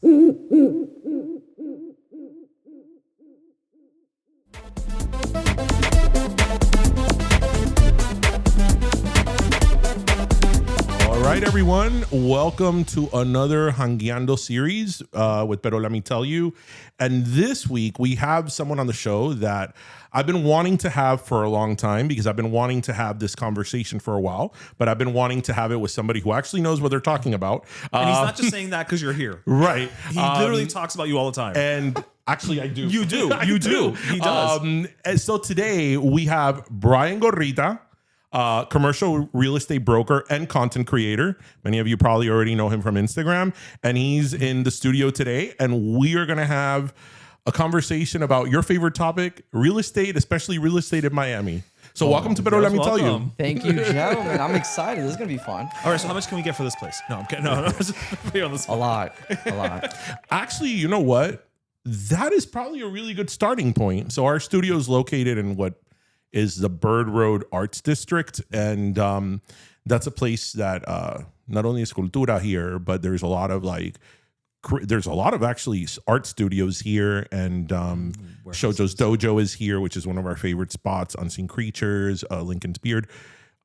All right, everyone. Welcome to another Hanguiando series with Pero Let Me Tell You. And this week, we have someone on the show that I've been wanting to have for a long time because I've been wanting to have this conversation for a while, but I've been wanting to have it with somebody who actually knows what they're talking about. And he's not just saying that because you're here. Right. He literally talks about you all the time. And actually, I do. You do. You do. He does. And so today, we have Bryan Gorrita, commercial real estate broker and content creator. Many of you probably already know him from Instagram. And he's in the studio today. And we are going to have a conversation about your favorite topic, real estate, especially real estate in Miami. So welcome to Pero Let Me Tell You. Thank you, gentlemen. I'm excited. This is going to be fun. All right, so how much can we get for this place? No, I'm kidding. No. Just put you on the A spot. lot. Actually, you know what? That is probably a really good starting point. So our studio is located in what is the Bird Road Arts District. And that's a place that not only is Cultura here, but there's a lot of actually art studios here. And Shojo's Dojo is here, which is one of our favorite spots. Unseen Creatures, Lincoln's Beard.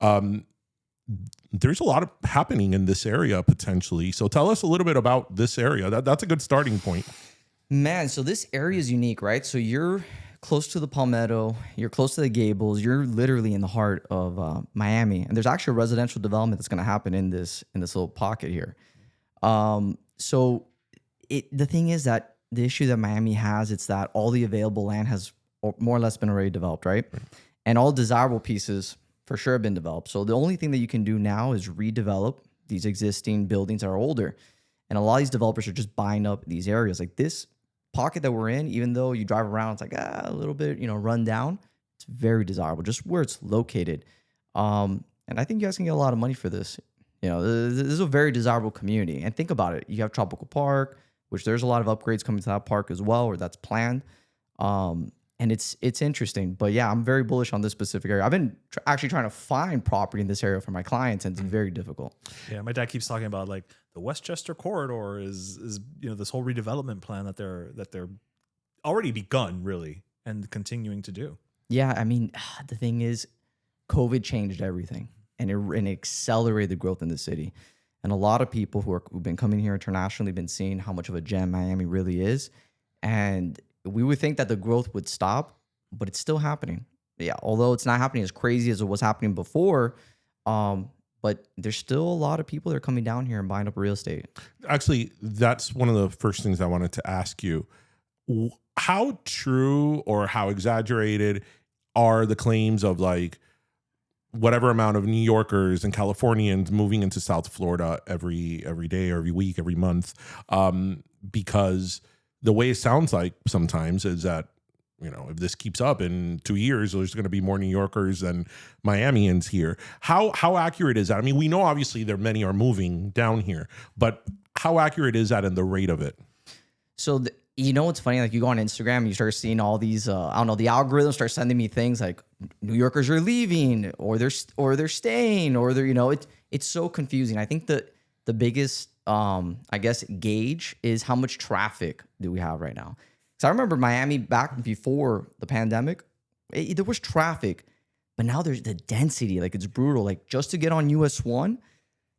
There's a lot of happening in this area potentially. So tell us a little bit about this area. That's a good starting point. Man, so this area is unique, right? So you're close to the Palmetto, you're close to the Gables, you're literally in the heart of Miami. And there's actually a residential development that's going to happen in this little pocket here. So the thing is that the issue that Miami has, it's that all the available land has more or less been already developed, right? And all desirable pieces for sure have been developed. So the only thing that you can do now is redevelop these existing buildings that are older. And a lot of these developers are just buying up these areas. Like this pocket that we're in, even though you drive around, it's like a little bit, run down. It's very desirable, just where it's located. And I think you guys can get a lot of money for this. This is a very desirable community. And think about it. You have Tropical Park, which there's a lot of upgrades coming to that park as well, or that's planned. And it's interesting. But yeah, I'm very bullish on this specific area. I've been actually trying to find property in this area for my clients, and it's very difficult. Yeah, my dad keeps talking about like the Westchester corridor is this whole redevelopment plan that they're already begun really and continuing to do. Yeah, I mean, the thing is, COVID changed everything, and it accelerated the growth in the city. And a lot of people who've been coming here internationally been seeing how much of a gem Miami really is. And we would think that the growth would stop, but it's still happening. Yeah, although it's not happening as crazy as it was happening before, but there's still a lot of people that are coming down here and buying up real estate. Actually, that's one of the first things I wanted to ask you. How true or how exaggerated are the claims of like whatever amount of New Yorkers and Californians moving into South Florida every day, every week, every month? Because the way it sounds like sometimes is that, if this keeps up in 2 years, there's going to be more New Yorkers than Miamians here. How accurate is that? I mean, we know obviously many are moving down here, but how accurate is that in the rate of it? So, what's funny? Like you go on Instagram and you start seeing all these, the algorithms start sending me things like New Yorkers are leaving or they're staying or they're, it's so confusing. I think that the biggest, gauge is how much traffic do we have right now. So I remember Miami back before the pandemic, there was traffic, but now there's the density. Like it's brutal. Like just to get on US 1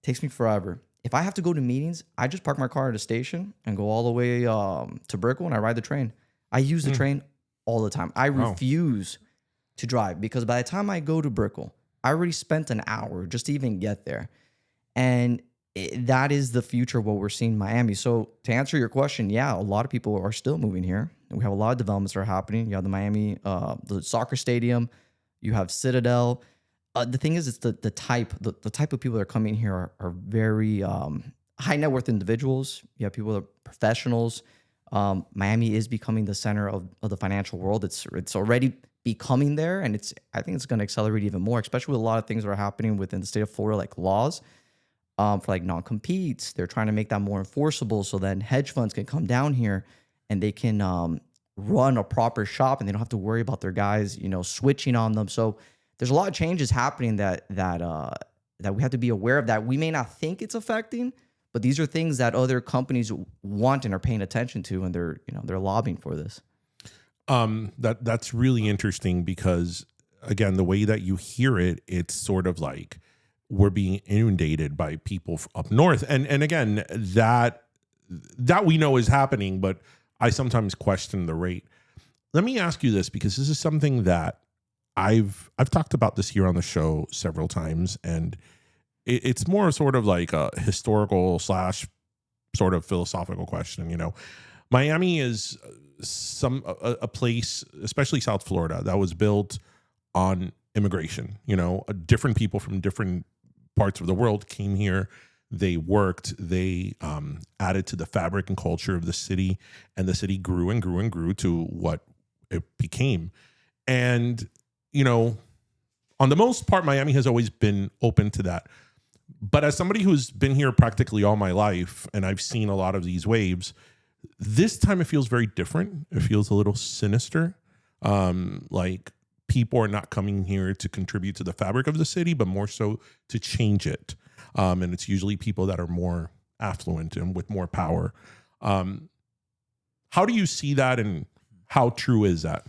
takes me forever. If I have to go to meetings, I just park my car at a station and go all the way to Brickell and I ride the train. I use the train all the time. I refuse to drive because by the time I go to Brickell, I already spent an hour just to even get there. And that is the future of what we're seeing in Miami. So to answer your question, yeah, a lot of people are still moving here. And we have a lot of developments that are happening. You have the Miami, the soccer stadium. You have Citadel. The thing is, it's the type of people that are coming here are very high net worth individuals. You have people that are professionals. Miami is becoming the center of the financial world. It's already becoming there, and I think it's going to accelerate even more, especially with a lot of things that are happening within the state of Florida, like laws. For like non-competes. They're trying to make that more enforceable so then hedge funds can come down here and they can run a proper shop and they don't have to worry about their guys, switching on them. So there's a lot of changes happening that we have to be aware of that we may not think it's affecting, But these are things that other companies want and are paying attention to, and they're lobbying for this. That's really interesting because, again, the way that you hear it, it's sort of like we're being inundated by people up north, and again, that we know is happening, but I sometimes question the rate. Let me ask you this, because this is something that I've talked about this here on the show several times, and it's more sort of like a historical / sort of philosophical question. Miami is a place, especially South Florida, that was built on immigration. Different people from different parts of the world came here. They worked. They added to the fabric and culture of the city, and the city grew and grew and grew to what it became. And on the most part, Miami has always been open to that. But as somebody who's been here practically all my life, and I've seen a lot of these waves, this time it feels very different. It feels a little sinister. Like people are not coming here to contribute to the fabric of the city, but more so to change it. And it's usually people that are more affluent and with more power. How do you see that, and how true is that?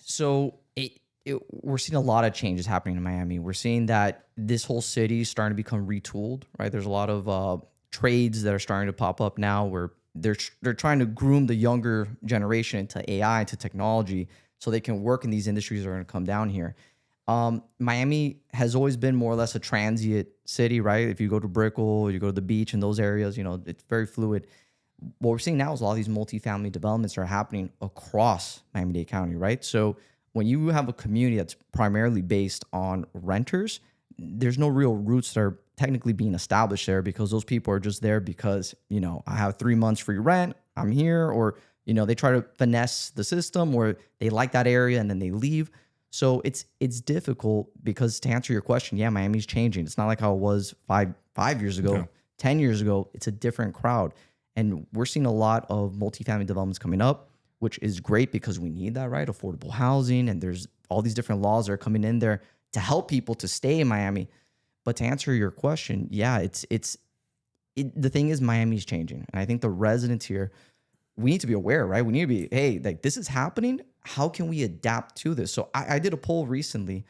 So we're seeing a lot of changes happening in Miami. We're seeing that this whole city is starting to become retooled, right? There's a lot of trades that are starting to pop up now where they're trying to groom the younger generation into AI, to technology, so they can work in these industries that are going to come down here. Miami has always been more or less a transient city, right? If you go to Brickell, you go to the beach and those areas, it's very fluid. What we're seeing now is a lot of these multifamily developments are happening across Miami-Dade County, right? So when you have a community that's primarily based on renters, there's no real roots that are technically being established there, because those people are just there because, I have 3 months free rent, I'm here, or, they try to finesse the system, or they like that area and then they leave. So it's difficult, because to answer your question, yeah, Miami's changing. It's not like how it was five years ago, Yeah. 10 years ago. It's a different crowd. And we're seeing a lot of multifamily developments coming up, which is great because we need that, right? Affordable housing, and there's all these different laws that are coming in there to help people to stay in Miami. But to answer your question, yeah, the thing is, Miami's changing. And I think the residents here, we need to be aware, right? We need to be, hey, like, this is happening. How can we adapt to this? So I did a poll recently,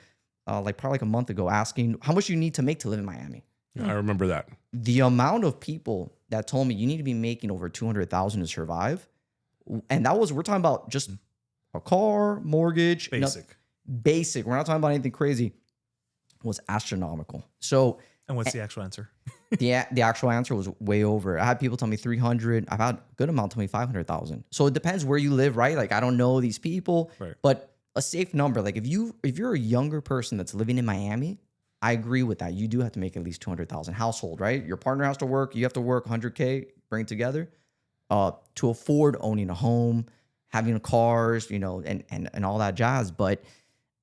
probably a month ago, asking how much you need to make to live in Miami. I remember that. The amount of people that told me you need to be making over $200,000 to survive, and we're talking about just a car, mortgage, basic. We're not talking about anything crazy. Was astronomical. So, and what's the actual answer? the actual answer was way over. I had people tell me 300. I've had a good amount tell me 500,000. So it depends where you live, right? Like, I don't know these people, Right. But a safe number. Like, if you're a younger person that's living in Miami, I agree with that. You do have to make at least 200,000 household, right? Your partner has to work. You have to work 100K, bring it together, to afford owning a home, having cars, and all that jazz. But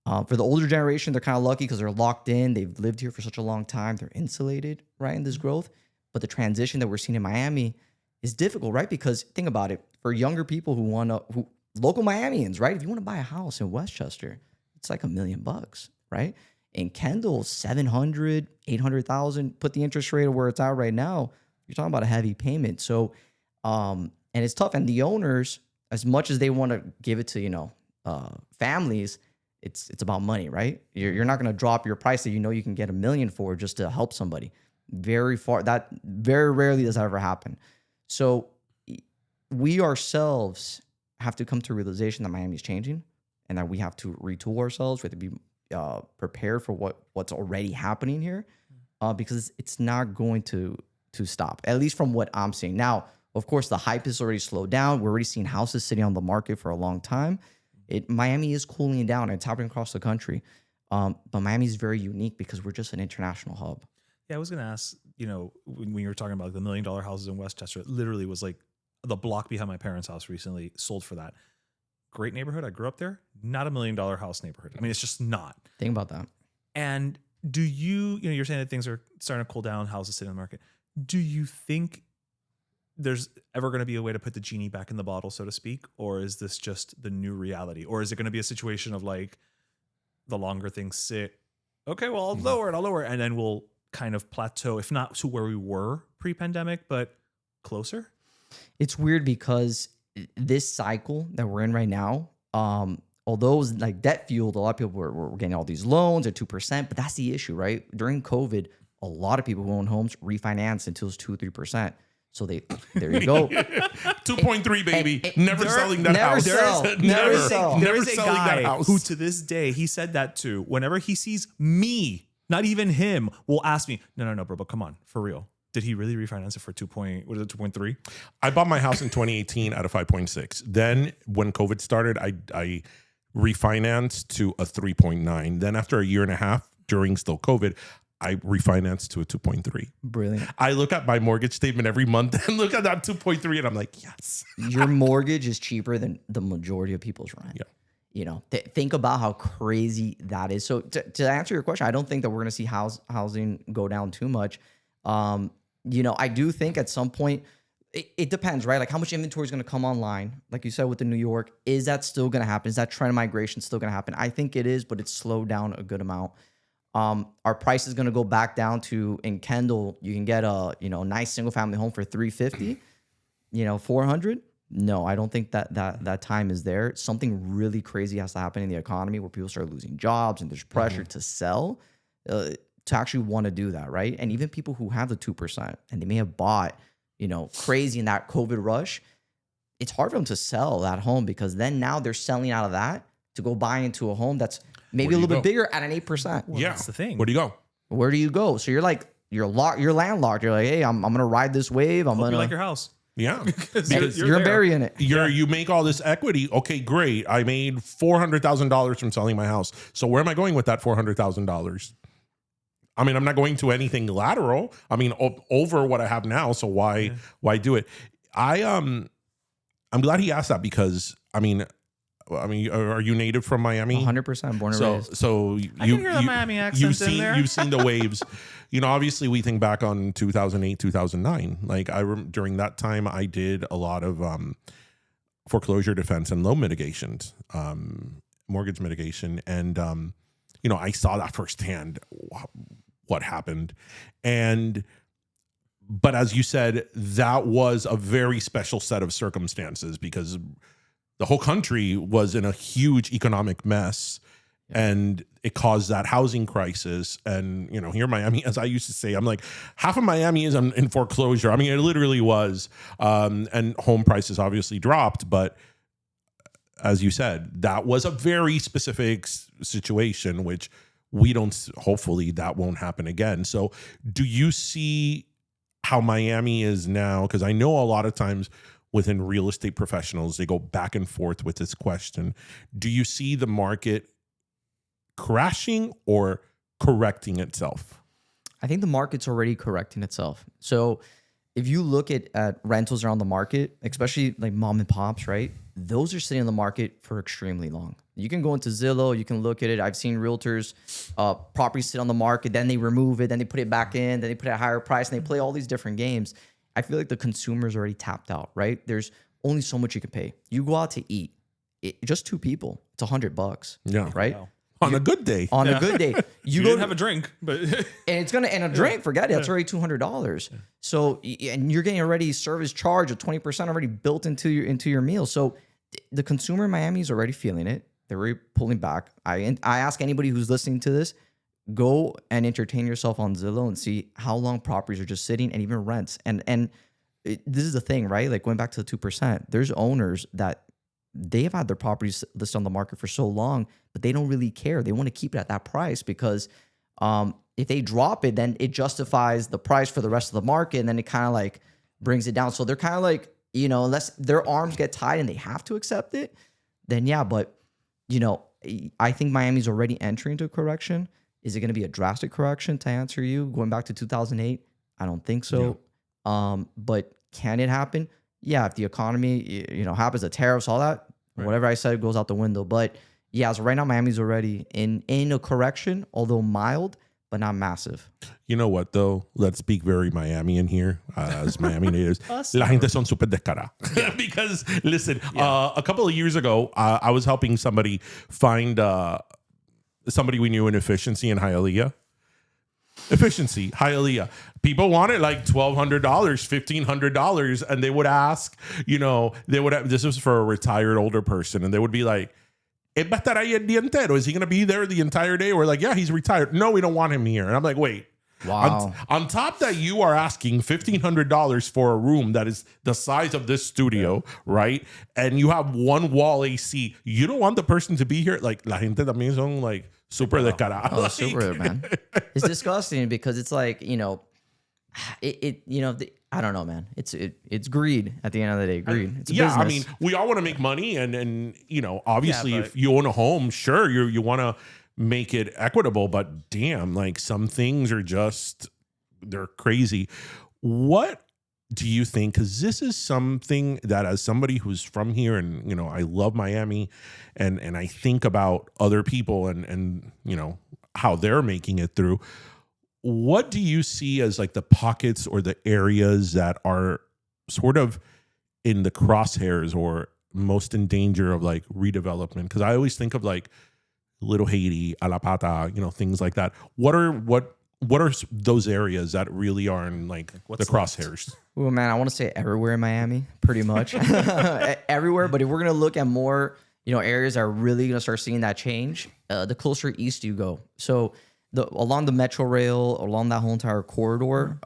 for the older generation, they're kind of lucky because they're locked in. They've lived here for such a long time. They're insulated, right, in this growth. But the transition that we're seeing in Miami is difficult, right? Because think about it. For younger people who local Miamians, right? If you want to buy a house in Westchester, it's like $1 million, right? In Kendall, 700, 800,000. Put the interest rate where it's at right now, you're talking about a heavy payment. So, and it's tough. And the owners, as much as they want to give it to, families, it's about money, right? You're not going to drop your price that you can get $1 million for just to help somebody. That very rarely does that ever happen. So we ourselves have to come to a realization that Miami's changing, and that we have to retool ourselves. We have to be prepared for what's already happening here, because it's not going to stop, at least from what I'm seeing. Now, of course, the hype is already slowed down. We're already seeing houses sitting on the market for a long time. Miami is cooling down. It's happening across the country. But Miami is very unique because we're just an international hub. Yeah, I was going to ask, when you were talking about the $1 million houses in Westchester, it literally was like the block behind my parents' house recently sold for that. Great neighborhood. I grew up there. Not $1 million house neighborhood. I mean, it's just not. Think about that. And do you're saying that things are starting to cool down, houses sitting on the market. Do you think there's ever going to be a way to put the genie back in the bottle, so to speak? Or is this just the new reality? Or is it going to be a situation of like, the longer things sit, okay, well, I'll lower it. And then we'll kind of plateau, if not to where we were pre-pandemic, but closer? It's weird because this cycle that we're in right now, although it was like debt fueled, a lot of people were getting all these loans at 2%, but that's the issue, right? During COVID, a lot of people who own homes refinanced until it's 2-3%. So there you go. 2.3, baby. Never selling that never house. sell. Never Never sell. There Never is a selling that guy house. who to this day, he said that too. Whenever he sees me, not even him, will ask me, no, bro, but come on, for real. Did he really refinance it for 2.3? I bought my house in 2018 at a 5.6. Then when COVID started, I refinanced to a 3.9. Then after a year and a half during still COVID, I refinanced to a 2.3. Brilliant. I look at my mortgage statement every month and look at that 2.3 and I'm like, yes. Your mortgage is cheaper than the majority of people's rent. Yeah. You know, think about how crazy that is. So to answer your question, I don't think that we're going to see housing go down too much. You know, I do think at some point, it depends, right? Like how much inventory is going to come online. Like you said with the New York, is that still going to happen? Is that trend migration still going to happen? I think it is, but it's slowed down a good amount. Our price is going to go back down to, in Kendall, you can get a, you know, nice single family home for $350, you know, $400. No, I don't think that time is there. Something really crazy has to happen in the economy where people start losing jobs and there's pressure to sell, to actually want to do that, right? And even people who have the 2% and they may have bought, you know, crazy in that COVID rush, it's hard for them to sell that home because then now they're selling out of that to go buy into a home that's maybe a little bit bigger at an 8%. Well, that's the thing. Where do you go? Where do you go? So you're like, you're landlocked. You're like, hey, I'm gonna ride this wave. I'm Hope gonna you like your house. Yeah. Because you're there. burying it. You make all this equity. Okay, great. I made $400,000 from selling my house. So where am I going with that $400,000? I mean, I'm not going to anything lateral. I mean, over what I have now. So why do it? I'm glad he asked that because I mean, are you native from Miami? 100% born and raised. So I can hear the Miami accent in there. You've seen the waves. You know, obviously we think back on 2008, 2009. Like during that time, I did a lot of foreclosure defense and loan mitigations, mortgage mitigation, and you know, I saw that firsthand. What happened, but as you said, that was a very special set of circumstances because the whole country was in a huge economic mess and it caused that housing crisis. And, you know, here in Miami, as I used to say, I'm like, half of Miami is in foreclosure. I mean, it literally was. And home prices obviously dropped. But as you said, that was a very specific situation, which hopefully that won't happen again. So do you see how Miami is now? Because I know a lot of times within real estate professionals, they go back and forth with this question. Do you see the market crashing or correcting itself? I think the market's already correcting itself. So if you look at rentals around the market, especially like mom and pops, right? Those are sitting in the market for extremely long. You can go into Zillow, you can look at it. I've seen realtors, properties sit on the market, then they remove it, then they put it back in, then they put it at a higher price, and they play all these different games. I feel like the consumer's already tapped out, right? There's only so much you can pay. You go out to eat, just two people, it's $100. Yeah. Right? Wow. On a good day. On a good day. You didn't have a drink, but and a drink, forget it, that's already $200. So, and you're getting already service charge of 20% already built into your meal. So the consumer in Miami is already feeling it. They're already pulling back. I ask anybody who's listening to this, go and entertain yourself on Zillow and see how long properties are just sitting and even rents. And this is the thing, right? Like going back to the 2%, there's owners that they have had their properties listed on the market for so long, but they don't really care. They want to keep it at that price because if they drop it, then it justifies the price for the rest of the market. And then it kind of like brings it down. So they're kind of like, you know, unless their arms get tied and they have to accept it, then yeah. But, you know, I think Miami's already entering into a correction. Is it going to be a drastic correction to answer you? Going back to 2008? I don't think so. Yeah. But can it happen? Yeah, if the economy, you know, happens, the tariffs, all that, whatever I said goes out the window. But yeah, so right now Miami's already in a correction, although mild, but not massive. You know what, though? Let's speak very Miami in here, as Miami natives. La gente son super descarada. Because, listen, a couple of years ago, I was helping somebody find somebody we knew in efficiency in Hialeah. Efficiency, Hialeah. People wanted like $1,200, $1,500, and they would ask, this was for a retired older person, and they would be like, "Va a estar ahí el día entero? Is he going to be there the entire day?" We're like, "Yeah, he's retired." "No, we don't want him here." And I'm like, "Wait." Wow. On top that you are asking $1,500 for a room that is the size of this studio, right? And you have one wall AC. You don't want the person to be here. Like, la gente también son like super descarada. Oh, super, man. It's disgusting because it's like, I don't know, man. It's greed at the end of the day. Greed. It's a business. I mean, we all want to make money, and obviously, Yeah, if you own a home, sure, you want to make it equitable, but damn, like some things are just they're crazy. What do you think? Because this is something that, as somebody who's from here, and I love Miami, and I think about other people and how they're making it through. What do you see as like the pockets or the areas that are sort of in the crosshairs or most in danger of like redevelopment? Because I always think of like Little Haiti, A La Pata, things like that. What are those areas that really are in like the crosshairs? Well, man, I want to say everywhere in Miami, pretty much everywhere. But if we're gonna look at more, areas that are really gonna start seeing that change, the closer east you go. So along the MetroRail, along that whole entire corridor,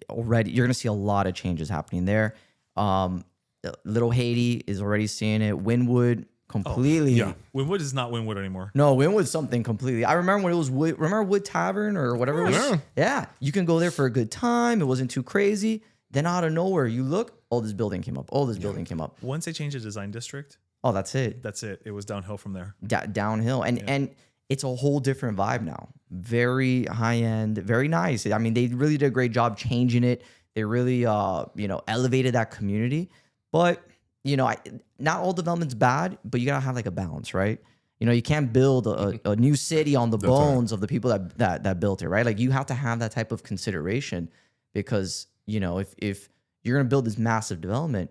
already you're gonna see a lot of changes happening there. Little Haiti is already seeing it. Wynwood. Completely. Yeah. Wynwood is not Wynwood anymore. No, Wynwood's something completely. I remember when it was Wood. Remember Wood Tavern or whatever it was? Yeah. Yeah. You can go there for a good time. It wasn't too crazy. Then out of nowhere, you look, this building came up. This building came up. Once they changed the design district, That's it. that's it. It was downhill from there. Downhill. And it's a whole different vibe now. Very high end, very nice. I mean, they really did a great job changing it. They really, elevated that community. But not all development's bad, but you gotta have like a balance, right? You can't build a new city on the bones of the people that built it, right? Like you have to have that type of consideration because if you're gonna build this massive development,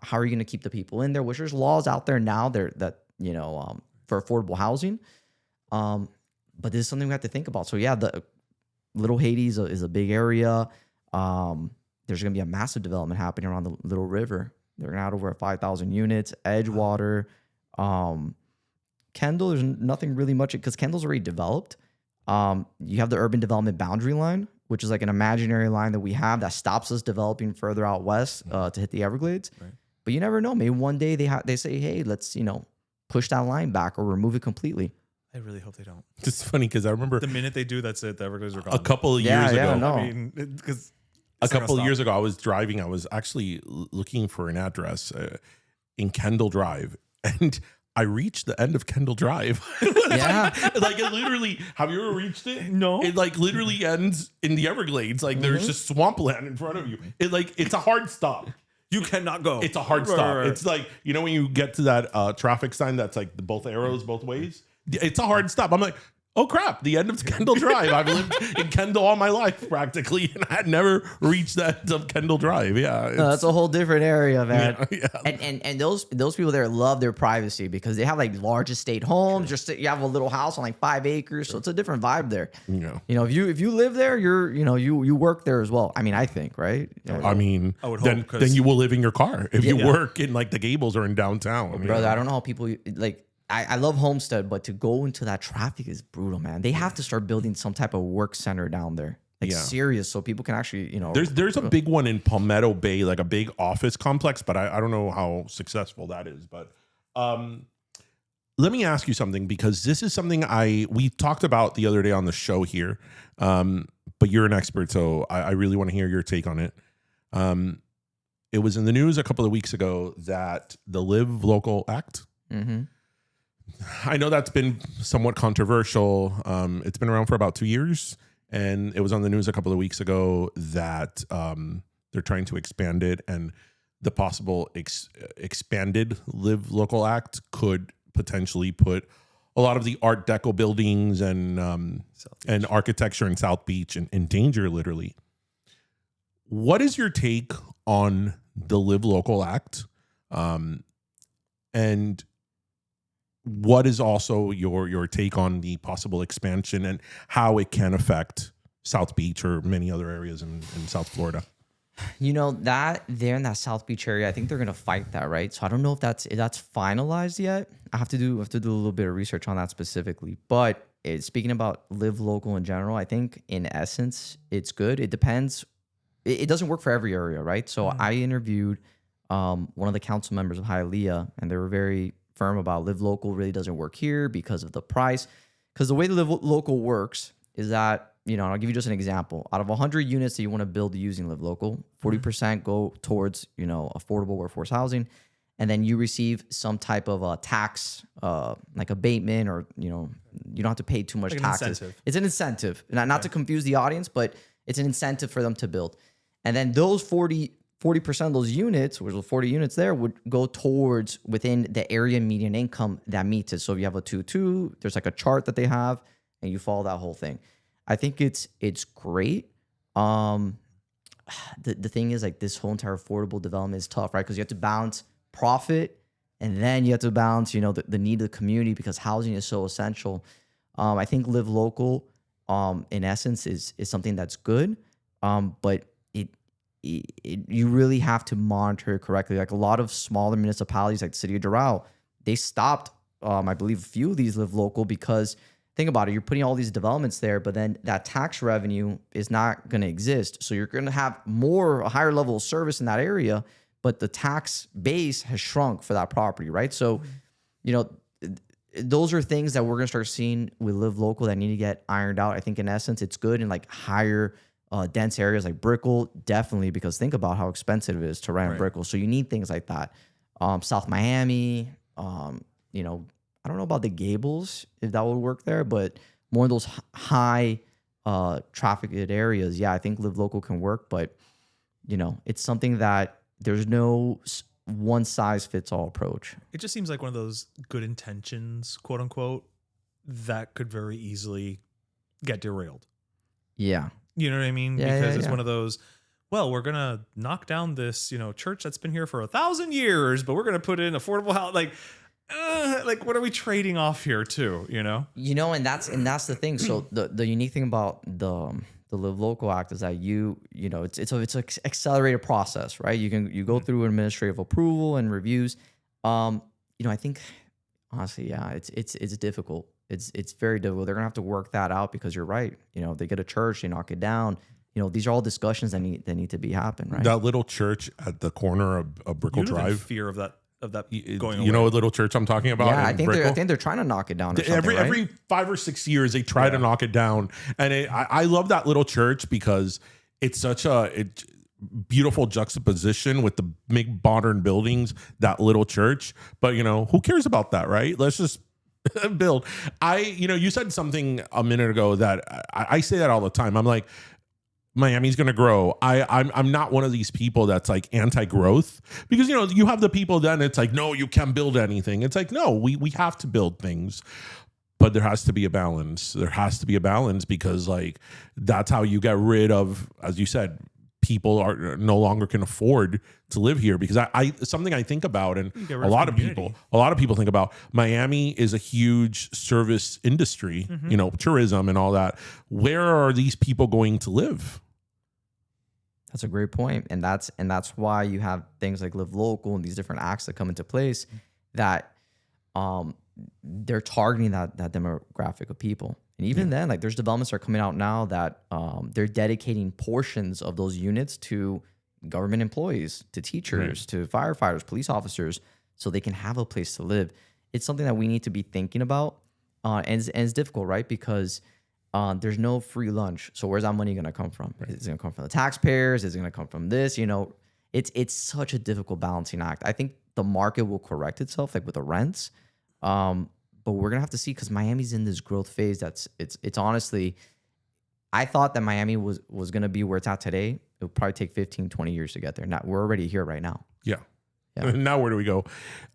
how are you gonna keep the people in there? Which there's laws out there now that for affordable housing, but this is something we have to think about. So yeah, the Little Haiti is a big area. There's gonna be a massive development happening around the Little River. They're going to have over 5,000 units. Edgewater. Kendall, there's nothing really much because Kendall's already developed. You have the urban development boundary line, which is like an imaginary line that we have that stops us developing further out west to hit the Everglades. Right. But you never know. Maybe one day they say, hey, let's push that line back or remove it completely. I really hope they don't. It's funny because I remember the minute they do, that's it. The Everglades are gone. A couple of years ago. No. I mean, because a couple of years ago, I was driving. I was actually looking for an address in Kendall Drive, and I reached the end of Kendall Drive. Like it literally. Have you ever reached it? No. It like literally ends in the Everglades. Like there's just swampland in front of you. It's a hard stop. You cannot go. It's a hard stop. Right. It's like when you get to that traffic sign that's like both arrows both ways. It's a hard stop. I'm like, oh crap, the end of Kendall Drive. I've lived in Kendall all my life practically, and I had never reached the end of Kendall Drive. Yeah. No, that's a whole different area, man. Yeah. And those people there love their privacy because they have like large estate homes. Sure. You have a little house on like 5 acres, so it's a different vibe there. Yeah. If you live there, you work there as well. I mean, I think, right? I mean, I would hope then you will live in your car if you work in like the Gables or in downtown. Brother, I don't know how people like. I love Homestead, but to go into that traffic is brutal, man. They have to start building some type of work center down there, like serious, so people can actually, There's a big one in Palmetto Bay, like a big office complex, but I don't know how successful that is. But let me ask you something, because this is something we talked about the other day on the show here, but you're an expert, so I really want to hear your take on it. It was in the news a couple of weeks ago that the Live Local Act. Mm-hmm. I know that's been somewhat controversial. It's been around for about 2 years, and it was on the news a couple of weeks ago that they're trying to expand it, and the possible expanded Live Local Act could potentially put a lot of the Art Deco buildings and architecture in South Beach in danger, literally. What is your take on the Live Local Act? And what is also your take on the possible expansion and how it can affect South Beach or many other areas in South Florida. You know, that there in that South Beach area, I think they're gonna fight that, right? So I don't know if that's finalized yet. I have to do a little bit of research on that specifically. But speaking about live local in general, I think in essence it's good. It depends. It doesn't work for every area, right? So I interviewed one of the council members of Hialeah, and they were very firm about live local really doesn't work here because of the price. Because the way the live local works is that, you know, I'll give you just an example. Out of 100 units that you want to build using live local, 40% go towards, you know, affordable workforce housing. And then you receive some type of a tax, like abatement, or, you know, you don't have to pay too much Like an taxes. incentive. It's an incentive. Not to confuse the audience, but it's an incentive for them to build. And then those 40% of those units, which are 40 units there, would go towards within the area median income that meets it. So if you have a 2-2, there's like a chart that they have, and you follow that whole thing. I think it's great. The thing is, like, this whole entire affordable development is tough, right? Because you have to balance profit, and then you have to balance, you know, the need of the community, because housing is so essential. I think live local, in essence, is something that's good, but you really have to monitor it correctly. Like a lot of smaller municipalities, like the city of Doral, they stopped, I believe, a few of these live local because, think about it, you're putting all these developments there, but then that tax revenue is not going to exist. So you're going to have a higher level of service in that area, but the tax base has shrunk for that property, right? So, you know, those are things that we're going to start seeing with live local that need to get ironed out. I think in essence, it's good in like higher dense areas like Brickell, definitely, because think about how expensive it is to rent in Brickell. So you need things like that. South Miami, you know, I don't know about the Gables, if that would work there, but more of those high trafficked areas, yeah, I think live local can work. But, you know, it's something that there's no one size fits all approach. It just seems like one of those good intentions, quote unquote, that could very easily get derailed. Yeah. You know what I mean? Yeah, because yeah, it's yeah. one of those, well, we're going to knock down this, you know, church that's been here for 1,000 years, but we're going to put in affordable house. Like, what are we trading off here too? You know? You know, and that's the thing. So the unique thing about the Live Local Act is that you know, it's an accelerated process, right? You go through administrative approval and reviews. You know, I think honestly, yeah, it's difficult. It's very difficult. They're gonna have to work that out, because you're right. You know, they get a church, they knock it down. You know, these are all discussions that need to be happen, right? That little church at the corner of Brickell You live in Drive. fear of that going away. You know what little church I'm talking about? Yeah, in I think they're trying to knock it down. Or something, right? Every 5 or 6 years they try to knock it down, and I love that little church because it's such a beautiful juxtaposition with the big modern buildings. That little church, but you know, who cares about that, right? Let's just build. You said something a minute ago that I say that all the time. I'm like, Miami's going to grow. I'm not one of these people that's like anti-growth, because, you know, you have the people then it's like, no, you can't build anything. It's like, no, we have to build things, but there has to be a balance. There has to be a balance, because like that's how you get rid of, as you said, people are no longer can afford to live here. Because something I think about, and a lot of people think about, Miami is a huge service industry, you know, tourism and all that. Where are these people going to live? That's a great point. And that's why you have things like Live Local and these different acts that come into place that they're targeting that demographic of people. And even then, like, there's developments that are coming out now that they're dedicating portions of those units to government employees, to teachers, to firefighters, police officers, so they can have a place to live. It's something that we need to be thinking about. And it's difficult, right? Because there's no free lunch. So where's that money going to come from? Right. Is it going to come from the taxpayers? Is it going to come from this? You know, it's such a difficult balancing act. I think the market will correct itself, like with the rents. But we're going to have to see, because Miami's in this growth phase. It's honestly, I thought that Miami was going to be where it's at today. It would probably take 15, 20 years to get there. Now we're already here right now. Yeah. Now where do we go?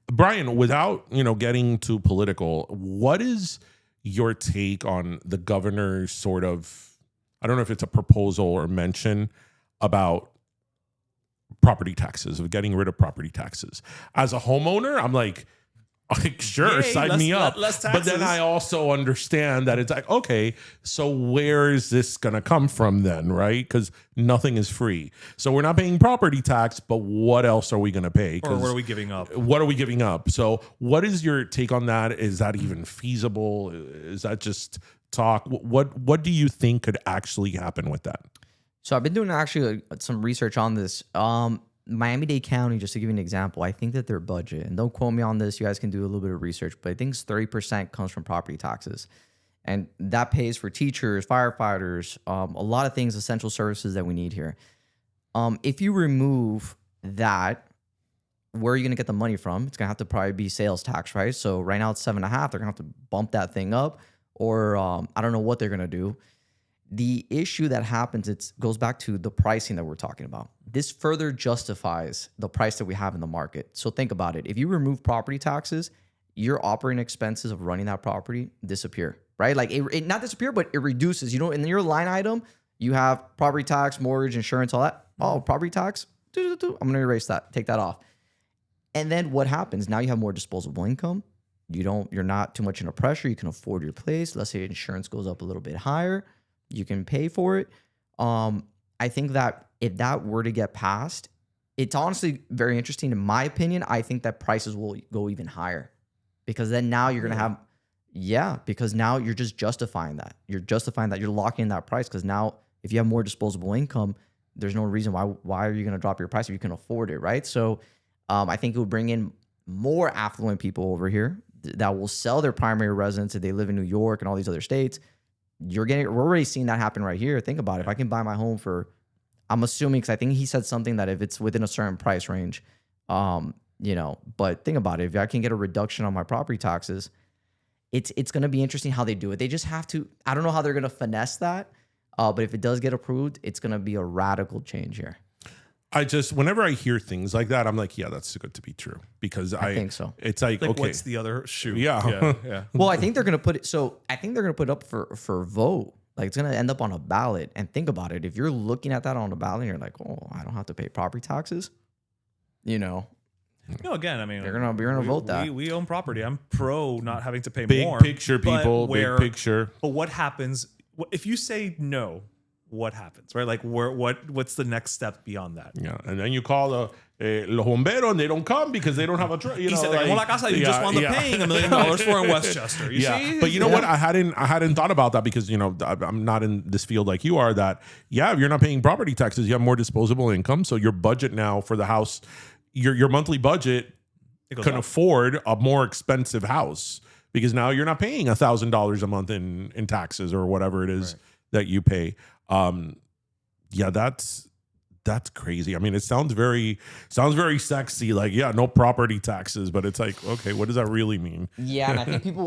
Bryan, without, you know, getting too political, what is your take on the governor's sort of, I don't know if it's a proposal or mention about property taxes, of getting rid of property taxes? As a homeowner, I'm like, Like, sure, Yay, sign less- me up. less But then taxes. I also understand that it's like, okay, so where is this going to come from then, right? Because nothing is free. So we're not paying property tax, but what else are we going to pay? Or 'Cause what are we giving up? what are we giving up? So what is your take on that? Is that even feasible? Is that just talk? What do you think could actually happen with that? So I've been doing actually some research on this. Miami-Dade County, just to give you an example, I think that their budget, and don't quote me on this, you guys can do a little bit of research, but I think it's 30% comes from property taxes. And that pays for teachers, firefighters, a lot of things, essential services that we need here. If you remove that, where are you going to get the money from? It's going to have to probably be sales tax, right? So right now it's 7.5. They're going to have to bump that thing up, or I don't know what they're going to do. The issue that happens, it goes back to the pricing that we're talking about. This further justifies the price that we have in the market. So think about it. If you remove property taxes, your operating expenses of running that property disappear, right? Like it not disappear, but it reduces. You know, in your line item, you have property tax, mortgage, insurance, all that. Oh, property tax, I'm going to erase that, take that off. And then what happens? Now you have more disposable income. You're not too much in a pressure. You can afford your place. Let's say insurance goes up a little bit higher. You can pay for it. I think that if that were to get passed, it's honestly very interesting. In my opinion, I think that prices will go even higher because then now you're going to have, because now you're just justifying that. You're justifying that you're locking in that price because now if you have more disposable income, there's no reason why are you going to drop your price if you can afford it, right? So I think it would bring in more affluent people over here that will sell their primary residence if they live in New York and all these other states. We're already seeing that happen right here. Think about it. If I can buy my home for, I'm assuming, because I think he said something that if it's within a certain price range, but think about it. If I can get a reduction on my property taxes, it's going to be interesting how they do it. They just have to, I don't know how they're going to finesse that. But if it does get approved, it's going to be a radical change here. Whenever I hear things like that, I'm like, yeah, that's good to be true because I think so. It's like okay, What's the other shoe? Yeah. yeah. Well, I think they're going to put it. So I think they're going to put it up for vote. Like it's going to end up on a ballot. And think about it. If you're looking at that on a ballot, and you're like, oh, I don't have to pay property taxes. No, again, I mean, you're gonna vote that. We own property. I'm pro not having to pay big more. picture, people. Big picture. But what happens if you say no? What happens, right? Like, what's the next step beyond that? Yeah, and then you call los bomberos, and they don't come because they don't have a truck. He said, like, la casa you just wound up paying $1 million for in Westchester. You see? But you know what? I hadn't thought about that because I'm not in this field like you are. That if you're not paying property taxes, you have more disposable income. So your budget now for the house, your monthly budget can afford a more expensive house because now you're not paying $1,000 a month in taxes or whatever it is that you pay. That's crazy. I mean, it sounds very sexy. Like, no property taxes, but it's like, okay, what does that really mean? Yeah, and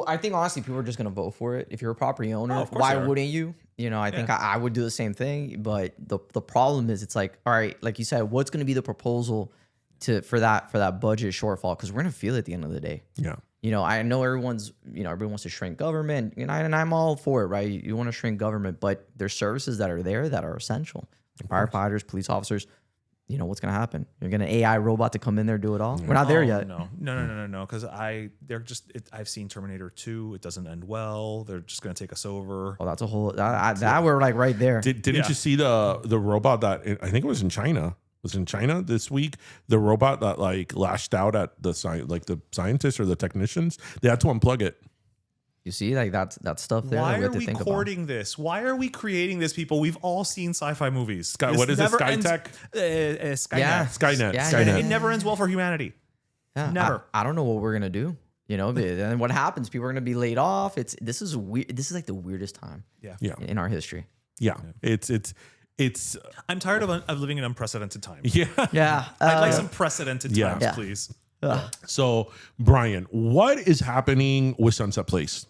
I think honestly, people are just gonna vote for it. If you're a property owner, of course why wouldn't you? I think I would do the same thing. But the problem is, it's like, all right, like you said, what's gonna be the proposal for that budget shortfall? Because we're gonna feel it at the end of the day. Yeah. I know everyone wants to shrink government, and I'm all for it, right? You want to shrink government, but there's services that are there that are essential. Firefighters, police officers, what's going to happen? You're going to AI robot to come in there do it all? We're not there yet. No. Because I've seen Terminator 2. It doesn't end well. They're just going to take us over. Oh, that's a whole, that we're like right there. Didn't you see the robot that, I think it was in China? Was in China this week, the robot that like lashed out at the scientists or the technicians, they had to unplug it. You see, like that's stuff there. Why that we are have to we think courting this? Why are we creating this, people? We've all seen sci-fi movies. What is it? Skytech? Skynet. Yeah. Skynet. Yeah, Skynet. It never ends well for humanity. Yeah, Never. I don't know what we're gonna do. And what happens? People are gonna be laid off. This is weird. This is like the weirdest time. Yeah. In our history. Yeah. It's. I'm tired of living in unprecedented times. Yeah. Yeah. I'd like some precedented times, Yeah. please. So, Bryan, what is happening with Sunset Place?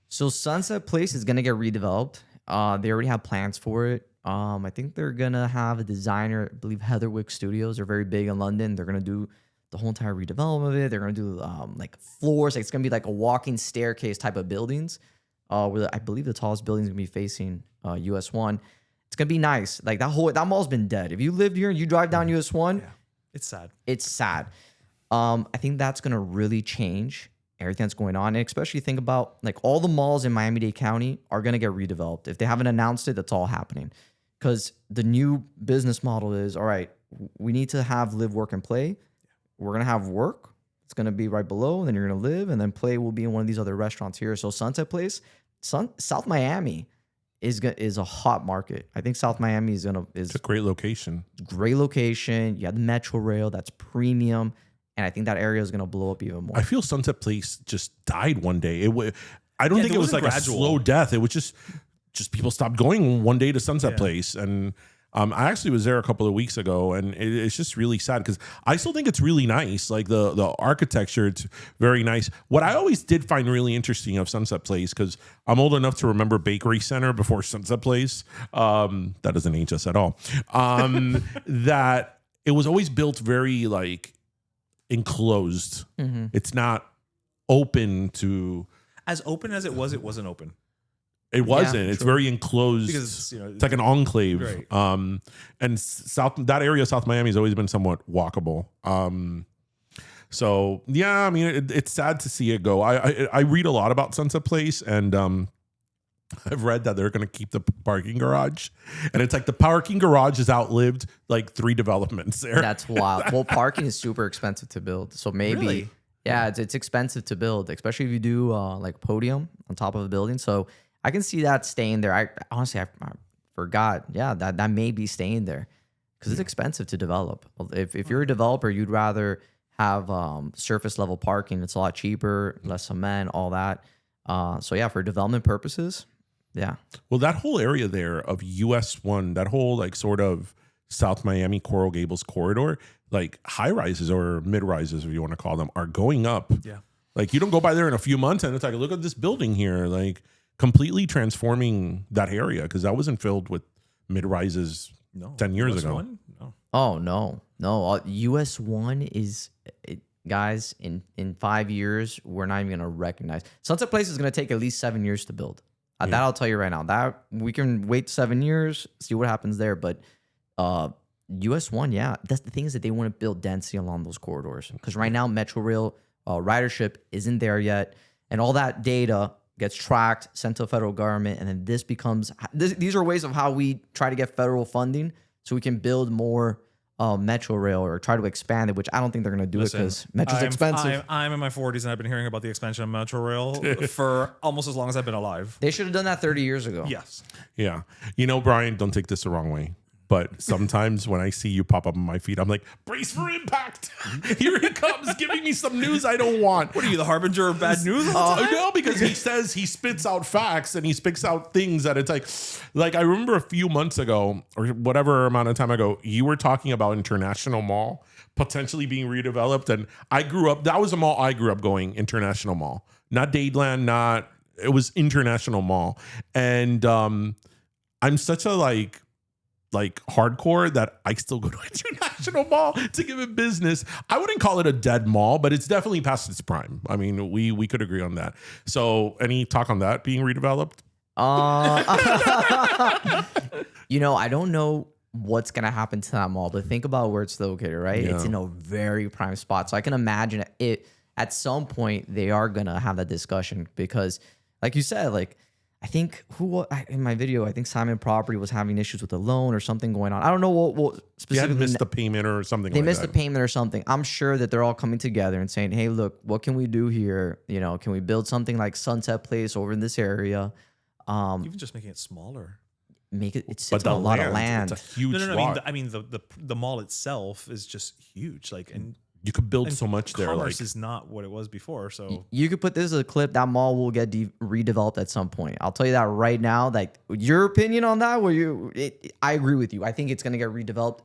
So Sunset Place is gonna get redeveloped. They already have plans for it. I think they're gonna have a designer. I believe Heatherwick Studios are very big in London. They're gonna do the whole entire redevelopment of it. They're gonna do like floors. Like it's gonna be like a walking staircase type of buildings. Where I believe the tallest building is gonna be facing US 1. It's gonna be nice. Like that mall's been dead. If you lived here and you drive down US 1, It's sad. it's sad. I think that's gonna really change. everything that's going on. And especially think about like all the malls in Miami-Dade County are going to get redeveloped. If they haven't announced it, that's all happening. Because the new business model is, all right, we need to have live, work, and play. We're going to have work. It's going to be right below, and then you're going to live, and then play will be in one of these other restaurants here. So Sunset Place, South Miami is a hot market. I think South Miami is It's a great location. Great location. You have the MetroRail, that's premium. And I think that area is going to blow up even more. I feel Sunset Place just died one day. I don't think it was like gradual. a slow death. It was just people stopped going one day to Sunset Place. And I actually was there a couple of weeks ago, and it's just really sad because I still think it's really nice. Like the architecture, it's very nice. What I always did find really interesting of Sunset Place, because I'm old enough to remember Bakery Center before Sunset Place. That doesn't age us at all. That it was always built very like enclosed. Mm-hmm. It's not open to. As open as it wasn't open. It wasn't. It's true. very enclosed. Because It's like an enclave. Right. And that area of South Miami has always been somewhat walkable. So yeah, I mean, it's sad to see it go. I read a lot about Sunset Place, and I've read that they're going to keep the parking garage, and it's like the parking garage has outlived like 3 developments there. That's wild. Well, parking is super expensive to build. So maybe, Really? yeah, it's expensive to build, especially if you do like podium on top of a building. So I can see that staying there. I honestly forgot. Yeah, that may be staying there because it's expensive to develop. If you're a developer, you'd rather have surface level parking. It's a lot cheaper, less cement, all that. So yeah, for development purposes, yeah. Well, that whole area there of US 1, that whole like sort of South Miami Coral Gables corridor, like high rises or mid rises, if you want to call them, are going up. Yeah. Like you don't go by there in a few months and it's like, look at this building here, like completely transforming that area, because that wasn't filled with mid rises 10 years US ago. One? No. Oh no. US 1 is guys in 5 years we're not even gonna recognize. Sunset Place is gonna take at least 7 years to build. That I'll tell you right now. That we can wait 7 years, see what happens there. But US 1, yeah, that's the thing, is that they want to build density along those corridors, because right now MetroRail ridership isn't there yet, and all that data gets tracked, sent to the federal government, and then these are ways of how we try to get federal funding so we can build more MetroRail or try to expand it, which I don't think they're going to do it because Metro's expensive. I'm in my 40s and I've been hearing about the expansion of MetroRail for almost as long as I've been alive. They should have done that 30 years ago. Yes. Yeah. You know, Bryan, don't take this the wrong way, but sometimes when I see you pop up on my feed, I'm like, brace for impact. Here he comes giving me some news I don't want. What are you, the harbinger of bad news all the time? No, because he spits out facts and he spits out things that it's like I remember a few months ago or whatever amount of time ago, you were talking about International Mall potentially being redeveloped. And that was a mall I grew up going, International Mall, not Dadeland, it was International Mall. And I'm such a like hardcore that I still go to International Mall to give it business. I wouldn't call it a dead mall, but it's definitely past its prime. I mean, we could agree on that. So any talk on that being redeveloped? You know, I don't know what's going to happen to that mall, but think about where it's located, right? Yeah. It's in a very prime spot. So I can imagine it at some point they are going to have that discussion because like you said, like, I think in my video, I think Simon Property was having issues with the loan or something going on. I don't know what specifically. You had missed the payment or something. They missed the payment or something. I'm sure that they're all coming together and saying, "Hey, look, what can we do here? You know, can we build something like Sunset Place over in this area? Even just making it smaller. Make it. It sits on a lot of land. It's a huge No. lot. I mean, the mall itself is just huge. Like, and you could build so much there. Commerce is not what it was before. So you could put this as a clip. That mall will get redeveloped at some point. I'll tell you that right now. Like your opinion on that, I agree with you. I think it's going to get redeveloped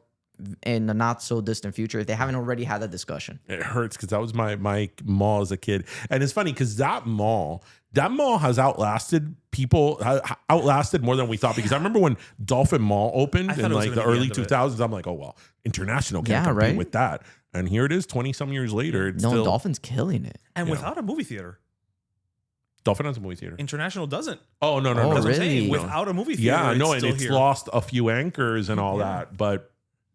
in the not so distant future if they haven't already had that discussion. It hurts because that was my mall as a kid, and it's funny because that mall has outlasted people, outlasted more than we thought. Because I remember when Dolphin Mall opened in like the early 2000s, I'm like, oh well, International can't compete with that. And here it is, 20 some years later. It's still, Dolphin's killing it, and without a movie theater. Dolphin has a movie theater. International doesn't. Oh no! Oh, That's what I'm really? saying. Without a movie theater, Yeah, no, it's and still it's here. lost a few anchors and all that, but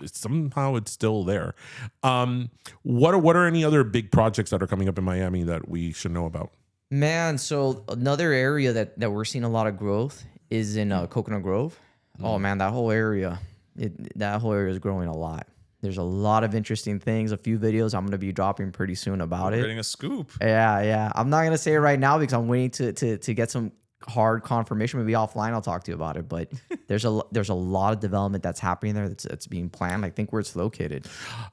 somehow it's still there. What are any other big projects that are coming up in Miami that we should know about? Man, so another area that we're seeing a lot of growth is in Coconut Grove. Oh man, that whole area is growing a lot. There's a lot of interesting things. A few videos I'm gonna be dropping pretty soon about it. Getting a scoop. Yeah. I'm not gonna say it right now because I'm waiting to get some hard confirmation. Maybe offline I'll talk to you about it. But there's a lot of development that's happening there that's being planned. I think where it's located.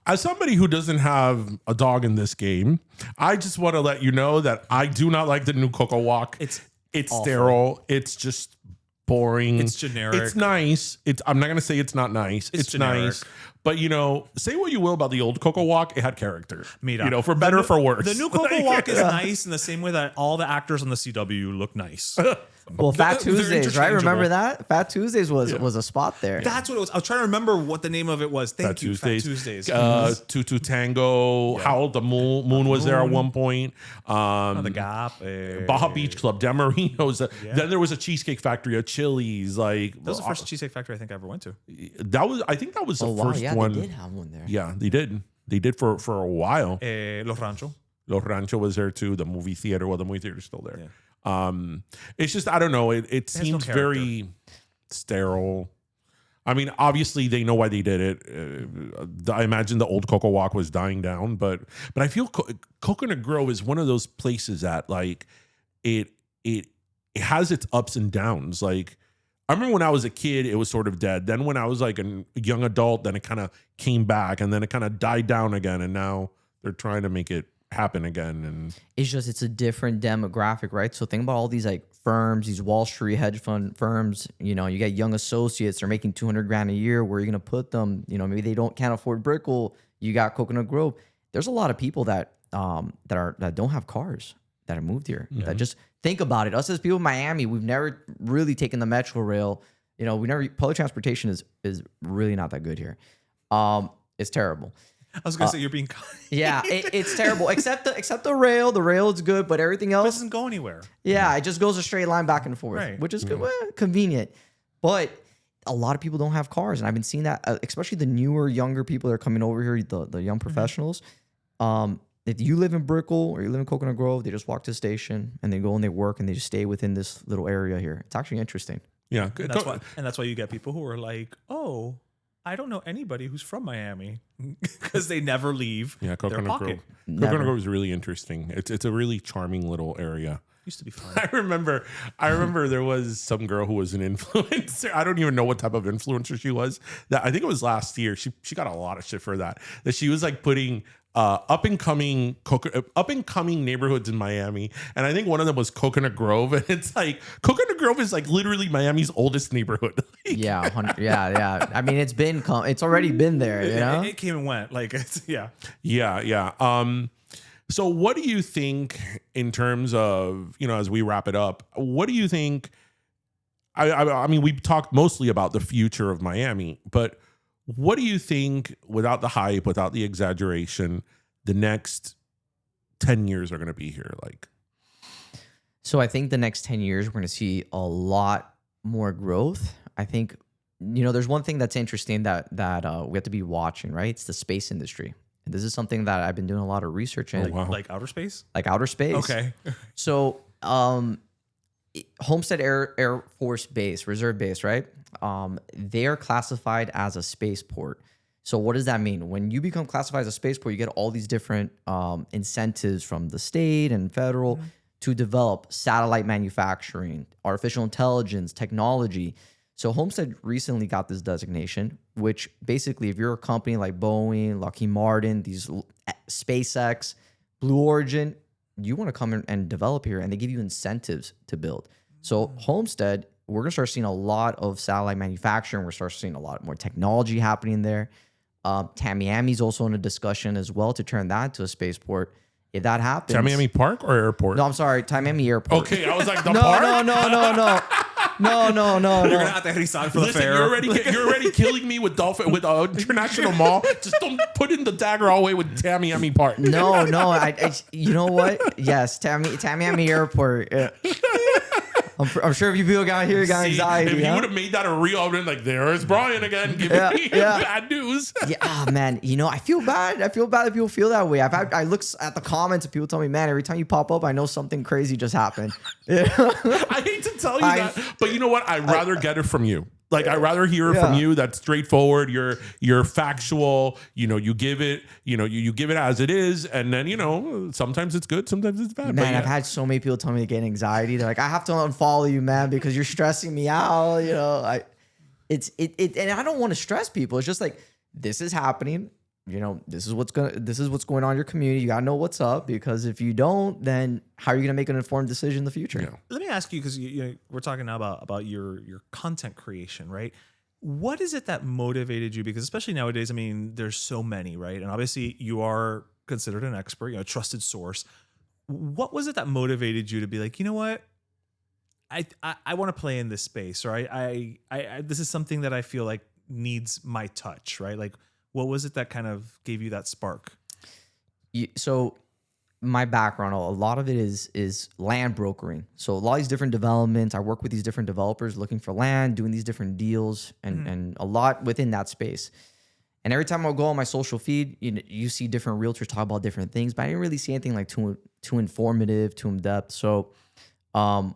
As somebody who doesn't have a dog in this game, I just want to let you know that I do not like the new Coco Walk. It's sterile. It's just boring. It's generic. It's nice. I'm not gonna say it's not nice. It's generic. nice. But say what you will about the old Coco Walk, it had character. Mira, for better or for worse. The new Coco Walk is nice in the same way that all the actors on the CW look nice. Well, Fat They're Tuesdays, right? Remember interchangeable. that? Fat Tuesdays was a spot there. That's what it was. I was trying to remember what the name of it was. Thank you, Fat Tuesdays. Tutu Tango. How the moon was there at one point. The Gap. Baja Beach Club, Dan Marino's. Then there was a Cheesecake Factory, a Chili's. That was the first Cheesecake Factory I think I ever went to. I think that was the first yeah, one. they did have one there. Yeah, they did. They did for a while. Los Rancho. Los Rancho was there too. The movie theater. Well, the movie theater is still there. Yeah. It's just I don't know. It seems very sterile. I mean, obviously they know why they did it. I imagine the old Coco Walk was dying down, but I feel Coconut Grove is one of those places that like it has its ups and downs. Like I remember when I was a kid, it was sort of dead. Then when I was like a young adult, then it kind of came back, and then it kind of died down again, and now they're trying to make it happen again. And it's a different demographic, right? So think about all these like firms, these Wall Street hedge fund firms. You get young associates, they're making $200,000 a year. Where are you gonna put them? Maybe they can't afford Brickell. You got Coconut Grove. There's a lot of people that don't have cars that have moved here. That just think about it. Us as people in Miami, we've never really taken the MetroRail. Public transportation is really not that good here. It's terrible. I was gonna say you're being. Yeah, it's terrible. Except the rail. The rail is good, but everything else doesn't go anywhere. Yeah, it just goes a straight line back and forth, Right. which is good, convenient. But a lot of people don't have cars, and I've been seeing that, especially the newer, younger people that are coming over here, the young professionals. If you live in Brickell or you live in Coconut Grove, they just walk to the station and they go and they work and they just stay within this little area here. It's actually interesting. Yeah, and that's why you get people who are like, oh, I don't know anybody who's from Miami because they never leave their Coconut pocket. Grove. Coconut Grove is really interesting. It's a really charming little area. Used to be fun. I remember there was some girl who was an influencer. I don't even know what type of influencer she was. That I think it was last year. She got a lot of shit for that. That she was like putting up and coming neighborhoods in Miami, and I think one of them was Coconut Grove. And it's like Coconut Grove is like literally Miami's oldest neighborhood. Yeah. I mean, it's already been there. It came and went. Like yeah. So what do you think in terms of, as we wrap it up, what do you think? I mean, we've talked mostly about the future of Miami, but what do you think, without the hype, without the exaggeration, the next 10 years are going to be here like? So I think the next 10 years, we're going to see a lot more growth. I think, there's one thing that's interesting that we have to be watching, right? It's the space industry. And this is something that I've been doing a lot of research in. Like outer space? Like outer space. Okay. So Homestead Air Force Base, Reserve Base, right? They are classified as a spaceport. So what does that mean? When you become classified as a spaceport, you get all these different incentives from the state and federal to develop satellite manufacturing, artificial intelligence, technology. So Homestead recently got this designation, which basically, if you're a company like Boeing, Lockheed Martin, these SpaceX, Blue Origin, you want to come in and develop here, and they give you incentives to build. So Homestead, we're going to start seeing a lot of satellite manufacturing. We're going to start seeing a lot more technology happening there. Tamiami's also in a discussion as well to turn that into a spaceport. If that happens... Tamiami Park or airport? No, I'm sorry, Tamiami Airport. Okay, I was like, the park? No. You're gonna have to aterrizar for the fair. You're already killing me with International Mall. Just don't put in the dagger all the way with Tamiami Park. No. I you know what? Yes, Tamiami Airport. I'm sure if you people got here, got anxiety. If you would have made that a reel, I would have been like, there's Bryan again giving me bad news. Yeah, man. I feel bad. I feel bad that people feel that way. I look at the comments and people tell me, man, every time you pop up, I know something crazy just happened. I hate to tell you that, but you know what? I'd rather get it from you. Like, I'd rather hear it from you. That's straightforward. You're factual. You give it, you give it as it is. And then, sometimes it's good, sometimes it's bad. Man, I've had so many people tell me to get anxiety. They're like, I have to unfollow you, man, because you're stressing me out. And I don't want to stress people. It's just like, this is happening. This is what's going on in your community. You gotta know what's up, because if you don't, then how are you gonna make an informed decision in the future? Yeah. Let me ask you, because we're talking now about your content creation, right? What is it that motivated you? Because especially nowadays, I mean, there's so many, right? And obviously, you are considered an expert, a trusted source. What was it that motivated you to be like, you know what? I want to play in this space, or I this is something that I feel like needs my touch, right? Like, what was it that kind of gave you that spark? So my background, a lot of it is land brokering. So a lot of these different developments, I work with these different developers looking for land, doing these different deals, and a lot within that space. And every time I go on my social feed, you see different realtors talk about different things, but I didn't really see anything like too informative, too in depth. So I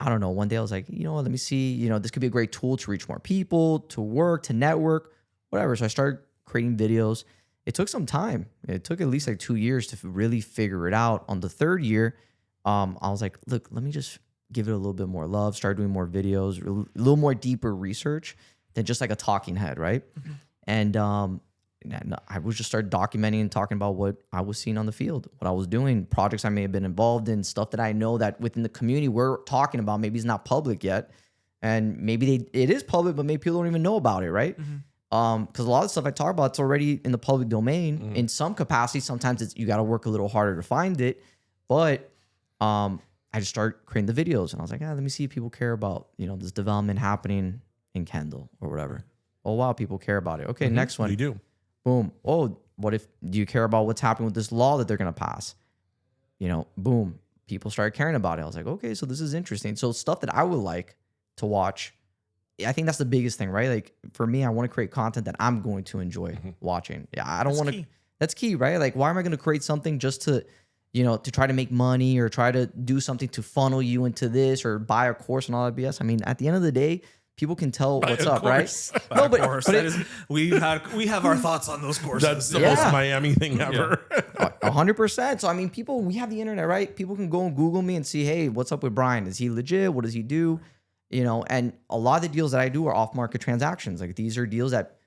don't know. One day I was like, let me see, this could be a great tool to reach more people, to work, to network, whatever. So I started creating videos. It took some time. It took at least like 2 years to really figure it out. On the third year, I was like, look, let me just give it a little bit more love, start doing more videos, a little more deeper research than just like a talking head, right? Mm-hmm. And I would just start documenting and talking about what I was seeing on the field, what I was doing, projects I may have been involved in, stuff that I know that within the community we're talking about, maybe it's not public yet. And maybe it is public, but maybe people don't even know about it, right? Mm-hmm. Because a lot of the stuff I talk about, it's already in the public domain in some capacity. Sometimes you got to work a little harder to find it, but I just start creating the videos, and I was like, let me see if people care about this development happening in Kendall or whatever. Oh wow, people care about it. Okay, next one. You do. Boom. Oh, do you care about what's happening with this law that they're gonna pass? Boom. People started caring about it. I was like, okay, so this is interesting. So stuff that I would like to watch. I think that's the biggest thing, right? Like for me, I want to create content that I'm going to enjoy watching. Yeah, I don't want to. That's key, right? Like, why am I going to create something just to, to try to make money or try to do something to funnel you into this or buy a course and all that BS? I mean, at the end of the day, people can tell what's up, right? No, but we have our thoughts on those courses. That's the most Miami thing ever. 100%. So I mean, we have the internet, right? People can go and Google me and see, hey, what's up with Bryan? Is he legit? What does he do? And a lot of the deals that I do are off-market transactions. Like these are deals that,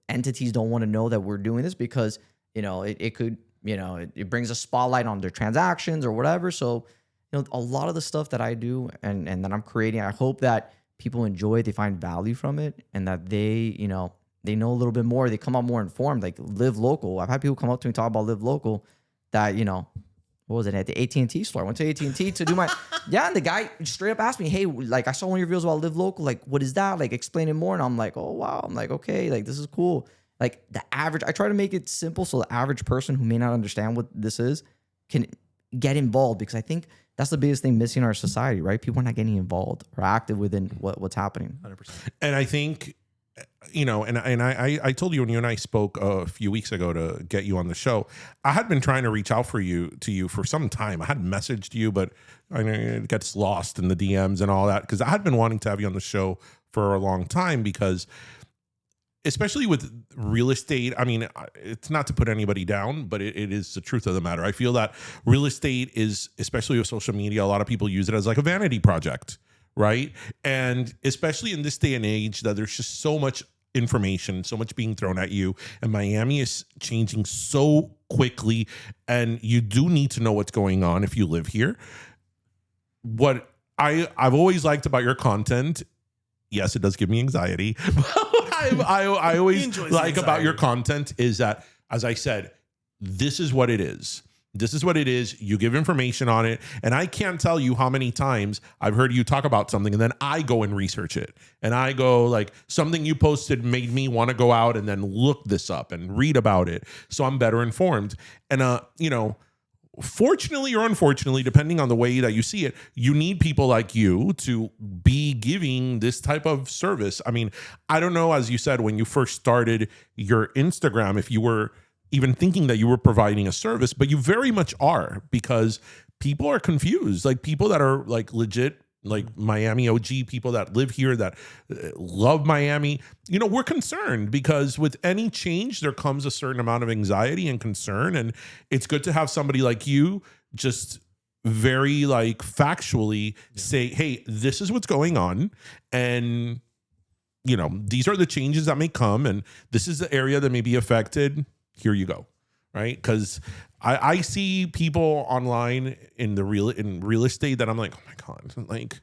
entities don't want to know that we're doing this because, it could, it brings a spotlight on their transactions or whatever. So, a lot of the stuff that I do and that I'm creating, I hope that people enjoy it, they find value from it, and that they, they know a little bit more. They come out more informed, like Live Local. I've had people come up to me and talk about Live Local that, what was it, at the AT&T store? I went to AT&T to do my, and the guy straight up asked me, hey, like I saw one of your videos about Live Local, like what is that? Like explain it more. And I'm like, oh wow. I'm like, okay, like this is cool. Like the average, I try to make it simple so the average person who may not understand what this is can get involved, because I think that's the biggest thing missing in our society, right? People are not getting involved or active within what's happening. 100%. And I think, and I told you when you and I spoke a few weeks ago to get you on the show, I had been trying to reach out to you for some time. I had messaged you, but I know it gets lost in the DMs and all that, because I had been wanting to have you on the show for a long time, because especially with real estate, I mean, it's not to put anybody down, but it is the truth of the matter. I feel that real estate is, especially with social media, a lot of people use it as like a vanity project. Right. And especially in this day and age that there's just so much information, so much being thrown at you, and Miami is changing so quickly, and you do need to know what's going on if you live here. What I've always liked about your content, yes, it does give me anxiety, but I always like about your content is that, as I said, this is what it is. This is what it is. You give information on it. And I can't tell you how many times I've heard you talk about something and then I go and research it. And I go like, something you posted made me want to go out and then look this up and read about it, so I'm better informed. And, fortunately or unfortunately, depending on the way that you see it, you need people like you to be giving this type of service. I mean, I don't know, as you said, when you first started your Instagram, if you were even thinking that you were providing a service, but you very much are, because people are confused. Like people that are like legit, like Miami OG people that live here, that love Miami, you know, we're concerned because with any change, there comes a certain amount of anxiety and concern. And it's good to have somebody like you just very like factually say, hey, this is what's going on. And, you know, these are the changes that may come. And this is the area that may be affected. Here you go. Right. Because I see people online in real estate that I'm like, oh my God, like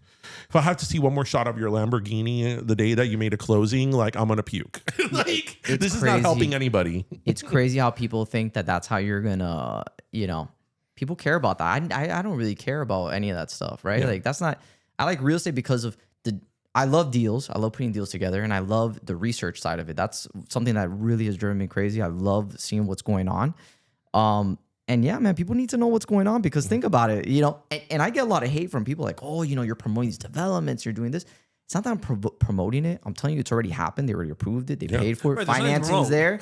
if I have to see one more shot of your Lamborghini the day that you made a closing, like I'm going to puke. Like this is not helping anybody. It's crazy how people think that that's how you're going to, you know, people care about that. I don't really care about any of that stuff. Right. Yeah. Like that's not, I like real estate because of I love deals. I love putting deals together, and I love the research side of it. That's something that really has driven me crazy. I love seeing what's going on. And yeah, man, people need to know what's going on because think about it, you know, and I get a lot of hate from people like, oh, you know, you're promoting these developments, you're doing this. It's not that I'm promoting it. I'm telling you, it's already happened. They already approved it. They paid for it. Right, financing's there.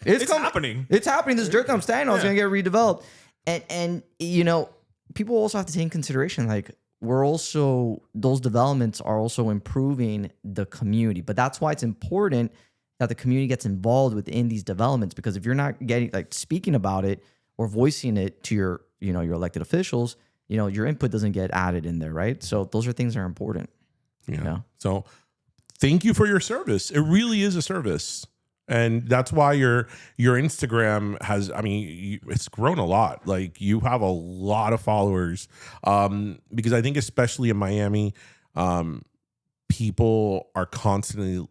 It's happening. It's happening. This dirt that I'm standing on is going to get redeveloped. And, you know, people also have to take in consideration, like, those developments are also improving the community. But that's why it's important that the community gets involved within these developments, because if you're not getting, like, speaking about it or voicing it to your, you know, your elected officials, you know, your input doesn't get added in there, right? So those are things that are important. Yeah. You know? So thank you for your service. It really is a service. And that's why your Instagram has, I mean, it's grown a lot. Like you have a lot of followers, because I think especially in Miami, people are constantly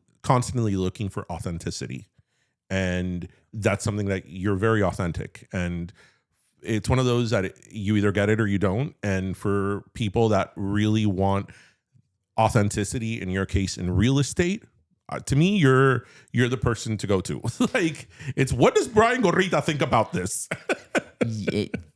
looking for authenticity. And that's something that you're very authentic. And it's one of those that you either get it or you don't. And for people that really want authenticity, in your case, in real estate, to me, you're the person to go to. Like, it's what does Bryan Gorrita think about this?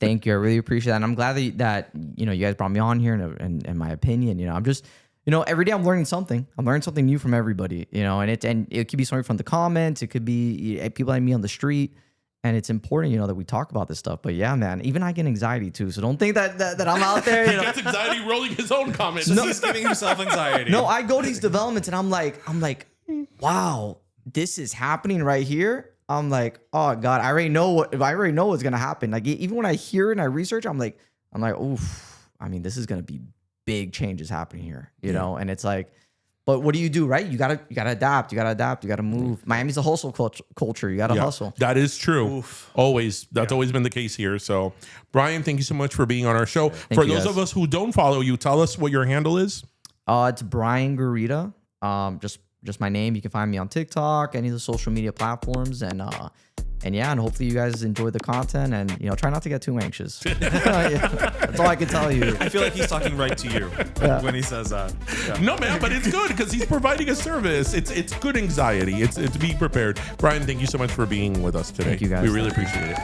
Thank you. I really appreciate that. And I'm glad that you know, you guys brought me on here, and in my opinion, you know, I'm just, you know, every day I'm learning something. I'm learning something new from everybody, you know, and it could be something from the comments. It could be people like me on the street. And it's important, you know, that we talk about this stuff. But yeah, man, even I get anxiety too. So don't think that I'm out there. He gets anxiety rolling his own comments. No, he's giving himself anxiety. No, I go to these developments and I'm like, wow, this is happening right here. I'm like, oh God, I already know what's gonna happen. Like even when I hear it and I research, I'm like, oof. I mean, this is gonna be big changes happening here, you know. And it's like, but what do you do, right? You gotta adapt. You gotta move. Miami's a hustle culture. You gotta hustle. That is true. Oof. Always. That's always been the case here. So, Bryan, thank you so much for being on our show. For those of us who don't follow you, tell us what your handle is. It's Bryan Gorrita. Just my name. You can find me on TikTok, any of the social media platforms, and hopefully you guys enjoy the content, and you know, try not to get too anxious. That's all I can tell you. I feel like he's talking right to you when he says that. Yeah. No, man, but it's good because he's providing a service. It's good anxiety. It's to be prepared. Bryan, thank you so much for being with us today. Thank you, guys. We really appreciate it.